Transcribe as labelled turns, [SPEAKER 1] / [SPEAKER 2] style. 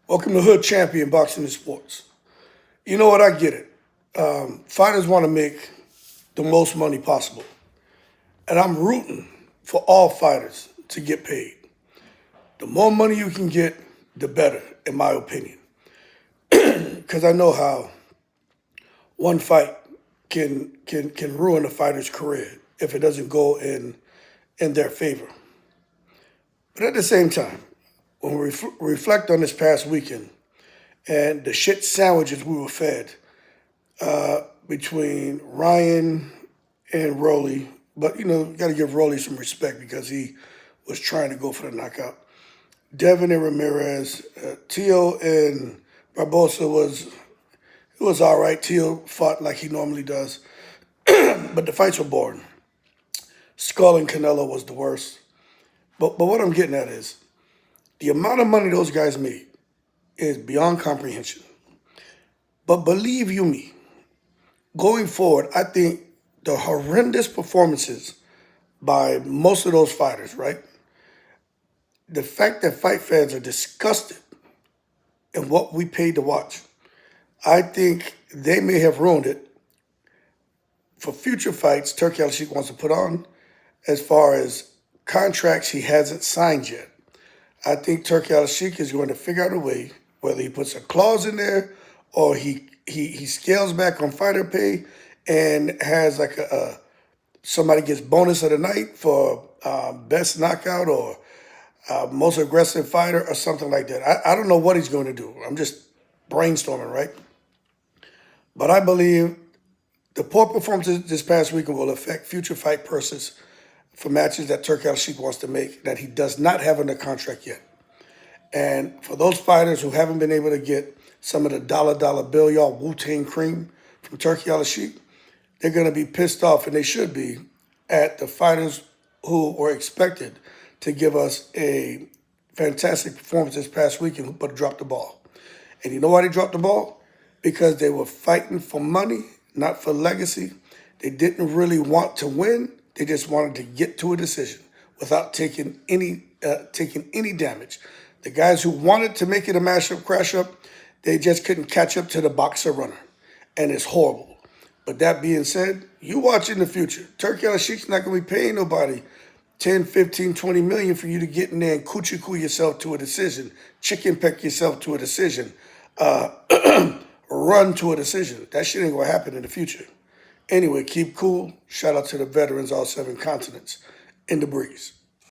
[SPEAKER 1] Welcome to Hood Champion Boxing and Sports. You know what? I get it. Fighters want to make the most money possible. And I'm rooting for all fighters to get paid. The more money you can get, the better, in my opinion. Because I know how one fight can ruin a fighter's career if it doesn't go in their favor. But at the same time, when we reflect on this past weekend and the shit sandwiches we were fed between Ryan and Rolly, but, you got to give Rolly some respect because he was trying to go for the knockout. Devin and Ramirez, Tio and Barbosa was all right. Tio fought like he normally does, but the fights were boring. Skull and Canelo was the worst. But what I'm getting at is, the amount of money those guys made is beyond comprehension. But believe you me, going forward, I think the horrendous performances by most of those fighters, right? The fact that fight fans are disgusted in what we paid to watch, I think they may have ruined it for future fights Turki Alalshikh wants to put on as far as contracts he hasn't signed yet. I think Turki Alalshikh is going to figure out a way, whether he puts a clause in there or he scales back on fighter pay and has like somebody gets bonus of the night for best knockout or most aggressive fighter or something like that. I don't know what he's going to do. I'm just brainstorming, right? But I believe the poor performances this past weekend will affect future fight purses for matches that Turki Alalshikh wants to make that he does not have under contract yet. And for those fighters who haven't been able to get some of the dollar bill, y'all Wu-Tang cream from Turki Alalshikh, they're going to be pissed off, and they should be, at the fighters who were expected to give us a fantastic performance this past weekend but dropped the ball. And you know why they dropped the ball? Because they were fighting for money, not for legacy. They didn't really want to win. They just wanted to get to a decision without taking any damage. The guys who wanted to make it a mashup, crash up, they just couldn't catch up to the boxer runner. And it's horrible. But that being said, you watch in the future. Turki Alalshikh's not going to be paying nobody 10, 15, 20 million for you to get in there and coochie-coo yourself to a decision, chicken peck yourself to a decision, run to a decision. That shit ain't going to happen in the future. Anyway, keep cool. Shout out to the veterans, all 7 continents. In the breeze.